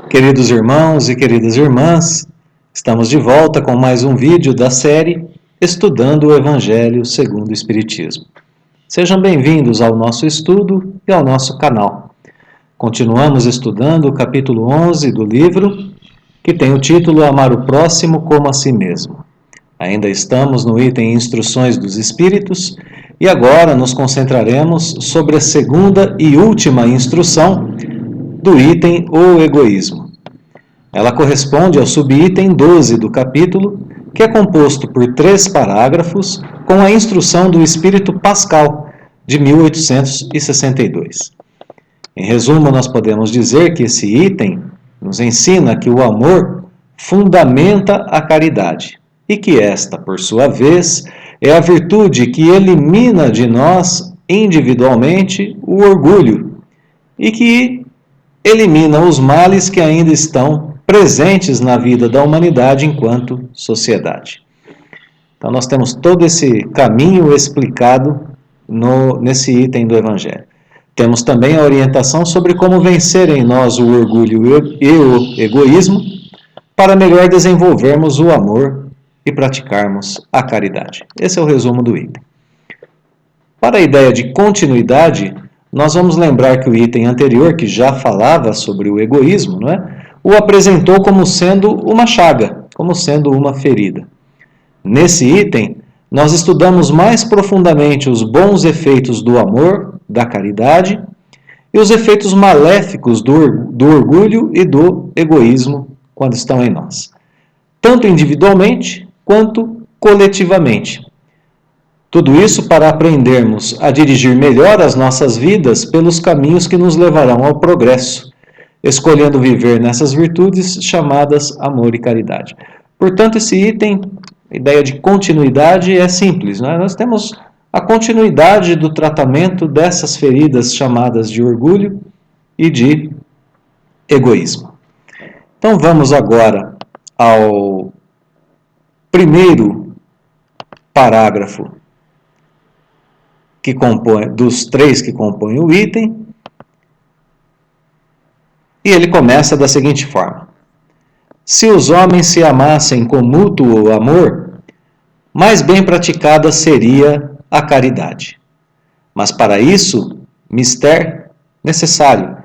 Queridos irmãos e queridas irmãs, estamos de volta com mais um vídeo da série Estudando o Evangelho segundo o Espiritismo. Sejam bem-vindos ao nosso estudo e ao nosso canal. Continuamos estudando o capítulo 11 do livro, que tem o título Amar o Próximo como a Si Mesmo. Ainda estamos no item Instruções dos Espíritos e agora nos concentraremos sobre a segunda e última instrução do item O Egoísmo. Ela corresponde ao subitem 12 do capítulo, que é composto por 3 parágrafos com a instrução do Espírito Pascal, de 1862. Em resumo, nós podemos dizer que esse item nos ensina que o amor fundamenta a caridade e que esta, por sua vez, é a virtude que elimina de nós individualmente o orgulho e que elimina os males que ainda estão presentes na vida da humanidade enquanto sociedade. Então nós temos todo esse caminho explicado nesse item do Evangelho. Temos também a orientação sobre como vencer em nós o orgulho e o egoísmo para melhor desenvolvermos o amor e praticarmos a caridade. Esse é o resumo do item. Para a ideia de continuidade, nós vamos lembrar que o item anterior, que já falava sobre o egoísmo, não é? O apresentou como sendo uma chaga, como sendo uma ferida. Nesse item, nós estudamos mais profundamente os bons efeitos do amor, da caridade, e os efeitos maléficos do orgulho e do egoísmo quando estão em nós, tanto individualmente quanto coletivamente. Tudo isso para aprendermos a dirigir melhor as nossas vidas pelos caminhos que nos levarão ao progresso, escolhendo viver nessas virtudes chamadas amor e caridade. Portanto, esse item, a ideia de continuidade é simples, né? Nós temos a continuidade do tratamento dessas feridas chamadas de orgulho e de egoísmo. Então vamos agora ao primeiro parágrafo dos 3 que compõem o item, e ele começa da seguinte forma: se os homens se amassem com mútuo amor, mais bem praticada seria a caridade. Mas para isso, mister necessário,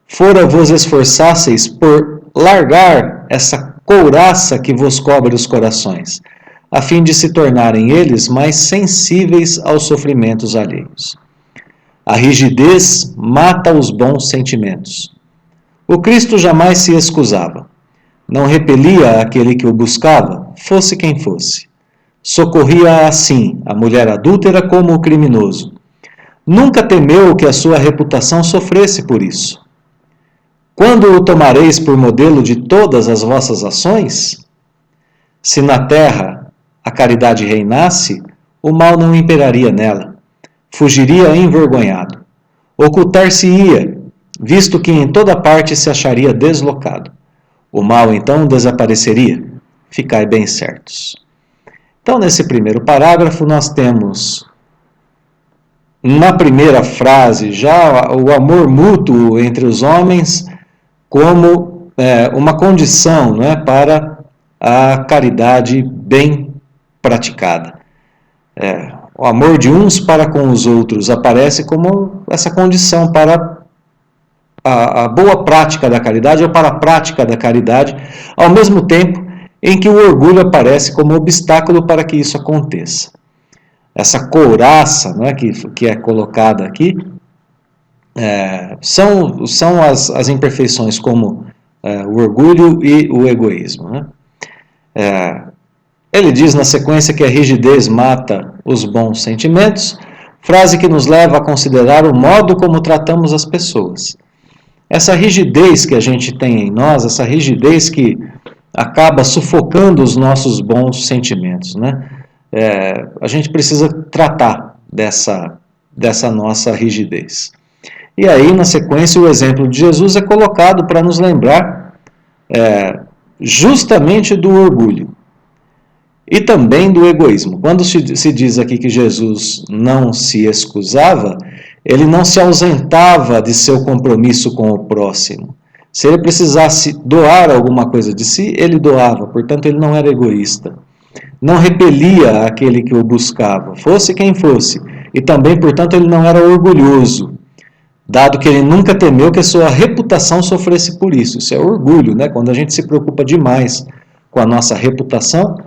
fora vos esforçasseis por largar essa couraça que vos cobre os corações, a fim de se tornarem eles mais sensíveis aos sofrimentos alheios. A rigidez mata os bons sentimentos. O Cristo jamais se excusava. Não repelia aquele que o buscava, fosse quem fosse. Socorria assim a mulher adúltera como o criminoso. Nunca temeu que a sua reputação sofresse por isso. Quando o tomareis por modelo de todas as vossas ações? Se na terra a caridade reinasse, o mal não imperaria nela. Fugiria envergonhado. Ocultar-se-ia, visto que em toda parte se acharia deslocado. O mal então desapareceria. Ficai bem certos. Então, nesse primeiro parágrafo, nós temos, na primeira frase, já o amor mútuo entre os homens como uma condição, não é, para a caridade bem praticada. O amor de uns para com os outros aparece como essa condição para a boa prática da caridade ou para a prática da caridade, ao mesmo tempo em que o orgulho aparece como obstáculo para que isso aconteça. Essa couraça, né, que é colocada aqui são as imperfeições como o orgulho e o egoísmo, né? Ele diz na sequência que a rigidez mata os bons sentimentos, frase que nos leva a considerar o modo como tratamos as pessoas. Essa rigidez que a gente tem em nós, essa rigidez que acaba sufocando os nossos bons sentimentos, né? A gente precisa tratar dessa nossa rigidez. E aí, na sequência, o exemplo de Jesus é colocado para nos lembrar justamente do orgulho e também do egoísmo. Quando se diz aqui que Jesus não se excusava, ele não se ausentava de seu compromisso com o próximo. Se ele precisasse doar alguma coisa de si, ele doava, portanto ele não era egoísta. Não repelia aquele que o buscava, fosse quem fosse. E também, portanto, ele não era orgulhoso, dado que ele nunca temeu que a sua reputação sofresse por isso. Isso é orgulho, né? Quando a gente se preocupa demais com a nossa reputação,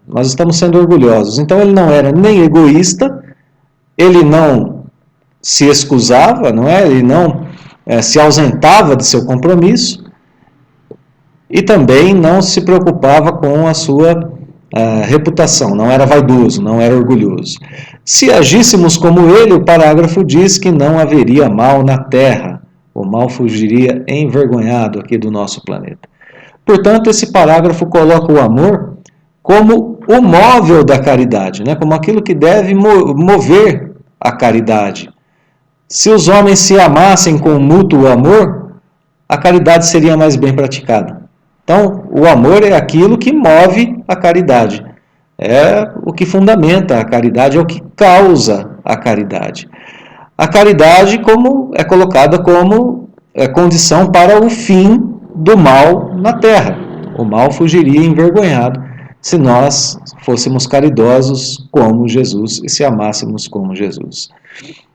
nós estamos sendo orgulhosos. Então ele não era nem egoísta, ele não se excusava, não é? Ele não se ausentava de seu compromisso e também não se preocupava com a sua reputação, não era vaidoso, não era orgulhoso. Se agíssemos como ele, o parágrafo diz que não haveria mal na terra, o mal fugiria envergonhado aqui do nosso planeta. Portanto, esse parágrafo coloca o amor como o móvel da caridade, né? Como aquilo que deve mover a caridade. Se os homens se amassem com mútuo amor, a caridade seria mais bem praticada. Então, o amor é aquilo que move a caridade. É o que fundamenta a caridade, é o que causa a caridade. A caridade é colocada como condição para o fim do mal na terra. O mal fugiria envergonhado se nós fôssemos caridosos como Jesus e se amássemos como Jesus.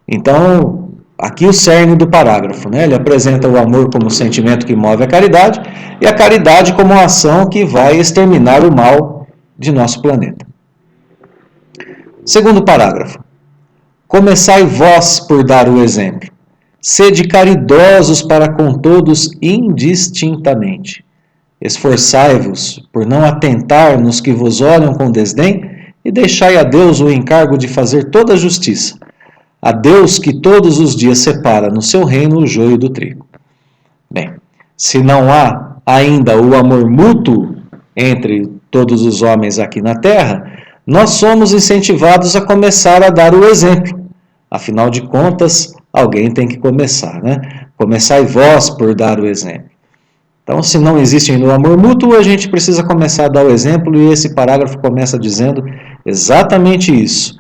Então, aqui o cerne do parágrafo, né? Ele apresenta o amor como sentimento que move a caridade e a caridade como uma ação que vai exterminar o mal de nosso planeta. Segundo parágrafo. Começai vós por dar o exemplo. Sede caridosos para com todos indistintamente. Esforçai-vos por não atentar nos que vos olham com desdém e deixai a Deus o encargo de fazer toda a justiça. A Deus que todos os dias separa no seu reino o joio do trigo. Bem, se não há ainda o amor mútuo entre todos os homens aqui na Terra, nós somos incentivados a começar a dar o exemplo. Afinal de contas, alguém tem que começar, né? Começai vós por dar o exemplo. Então, se não existe ainda o amor mútuo, a gente precisa começar a dar o exemplo e esse parágrafo começa dizendo exatamente isso.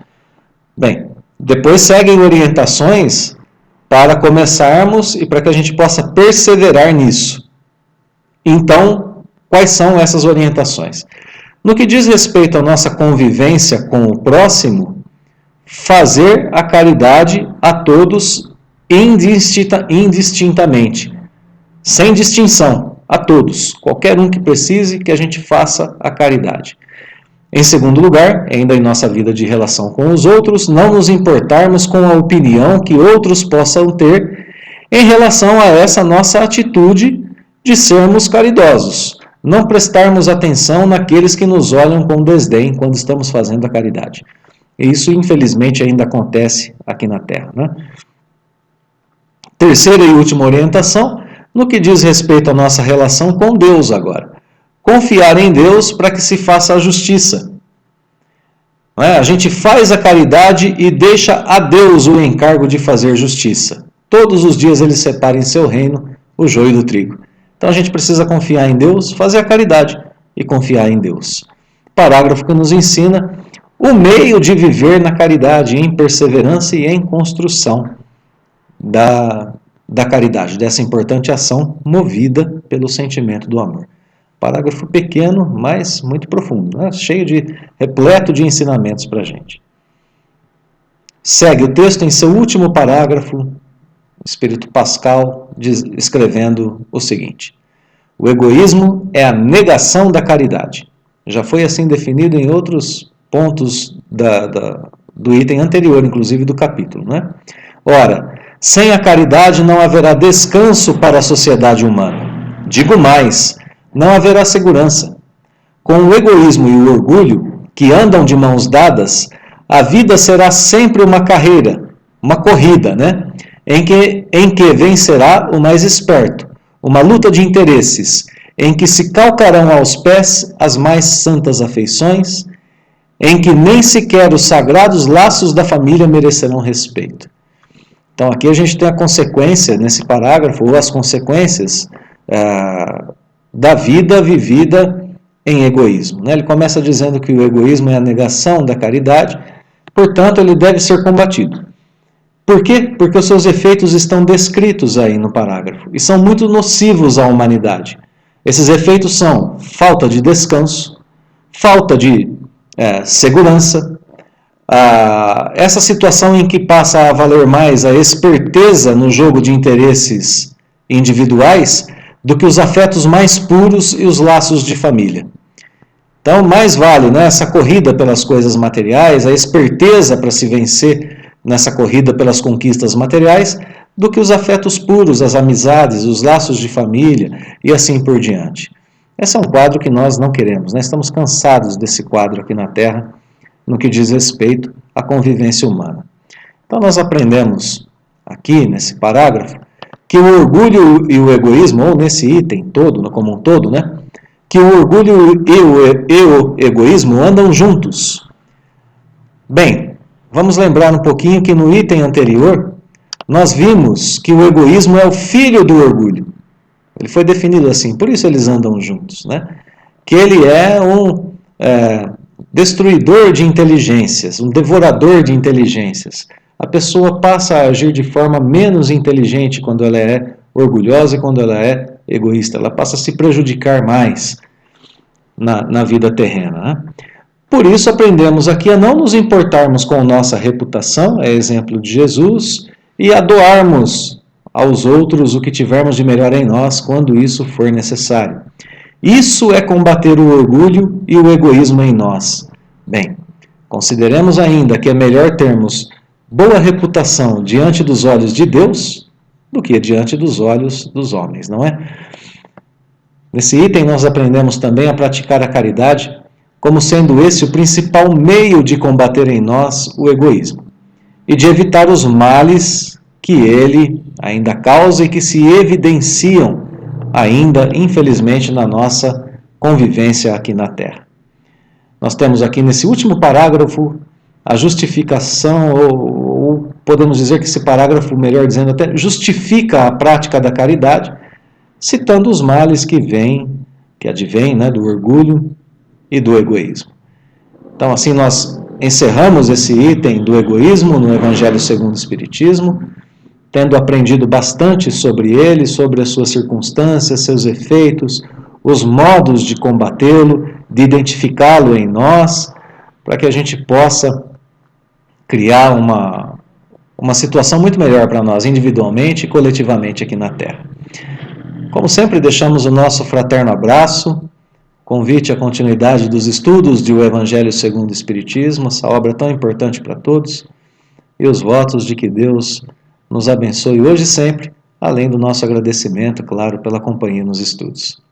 Bem, depois seguem orientações para começarmos e para que a gente possa perseverar nisso. Então, quais são essas orientações? No que diz respeito à nossa convivência com o próximo, fazer a caridade a todos indistintamente, sem distinção, a todos, qualquer um que precise, que a gente faça a caridade. Em segundo lugar, ainda em nossa vida de relação com os outros, não nos importarmos com a opinião que outros possam ter em relação a essa nossa atitude de sermos caridosos. Não prestarmos atenção naqueles que nos olham com desdém quando estamos fazendo a caridade. E isso, infelizmente, ainda acontece aqui na Terra, né? Terceira e última orientação, no que diz respeito à nossa relação com Deus agora. Confiar em Deus para que se faça a justiça. A gente faz a caridade e deixa a Deus o encargo de fazer justiça. Todos os dias ele separa em seu reino o joio do trigo. Então a gente precisa confiar em Deus, fazer a caridade e confiar em Deus. Parágrafo que nos ensina o meio de viver na caridade, em perseverança e em construção da caridade, dessa importante ação movida pelo sentimento do amor. Parágrafo pequeno, mas muito profundo, né? Repleto de ensinamentos para a gente. Segue o texto em seu último parágrafo, o Espírito Pascal escrevendo o seguinte: o egoísmo é a negação da caridade. Já foi assim definido em outros pontos do item anterior, inclusive do capítulo, né? Ora, sem a caridade não haverá descanso para a sociedade humana. Digo mais, não haverá segurança. Com o egoísmo e o orgulho, que andam de mãos dadas, a vida será sempre uma carreira, uma corrida, né? Em que vencerá o mais esperto, uma luta de interesses, em que se calcarão aos pés as mais santas afeições, em que nem sequer os sagrados laços da família merecerão respeito. Então aqui a gente tem a consequência, nesse parágrafo, ou as consequências da vida vivida em egoísmo. Ele começa dizendo que o egoísmo é a negação da caridade, portanto ele deve ser combatido. Por quê? Porque os seus efeitos estão descritos aí no parágrafo e são muito nocivos à humanidade. Esses efeitos são falta de descanso, falta de segurança, essa situação em que passa a valer mais a esperteza no jogo de interesses individuais do que os afetos mais puros e os laços de família. Então, mais vale, né, essa corrida pelas coisas materiais, a esperteza para se vencer nessa corrida pelas conquistas materiais, do que os afetos puros, as amizades, os laços de família e assim por diante. Esse é um quadro que nós não queremos, né? Estamos cansados desse quadro aqui na Terra, no que diz respeito à convivência humana. Então, nós aprendemos aqui, nesse parágrafo, que o orgulho e o egoísmo, ou nesse item todo, como um todo, né? Que o orgulho e o egoísmo andam juntos. Bem, vamos lembrar um pouquinho que no item anterior, nós vimos que o egoísmo é o filho do orgulho. Ele foi definido assim, por isso eles andam juntos, né? Que ele é um destruidor de inteligências, um devorador de inteligências. A pessoa passa a agir de forma menos inteligente quando ela é orgulhosa e quando ela é egoísta. Ela passa a se prejudicar mais na vida terrena, né? Por isso aprendemos aqui a não nos importarmos com nossa reputação, é exemplo de Jesus, e a doarmos aos outros o que tivermos de melhor em nós quando isso for necessário. Isso é combater o orgulho e o egoísmo em nós. Bem, consideremos ainda que é melhor termos boa reputação diante dos olhos de Deus do que diante dos olhos dos homens, não é? Nesse item nós aprendemos também a praticar a caridade como sendo esse o principal meio de combater em nós o egoísmo e de evitar os males que ele ainda causa e que se evidenciam ainda, infelizmente, na nossa convivência aqui na Terra. Nós temos aqui nesse último parágrafo a justificação, ou podemos dizer que esse parágrafo, melhor dizendo, até justifica a prática da caridade, citando os males que advêm, né, do orgulho e do egoísmo. Então, assim, nós encerramos esse item do egoísmo no Evangelho segundo o Espiritismo, tendo aprendido bastante sobre ele, sobre as suas circunstâncias, seus efeitos, os modos de combatê-lo, de identificá-lo em nós, para que a gente possa criar uma situação muito melhor para nós, individualmente e coletivamente aqui na Terra. Como sempre, deixamos o nosso fraterno abraço, convite à continuidade dos estudos de O Evangelho segundo o Espiritismo, essa obra tão importante para todos, e os votos de que Deus nos abençoe hoje e sempre, além do nosso agradecimento, claro, pela companhia nos estudos.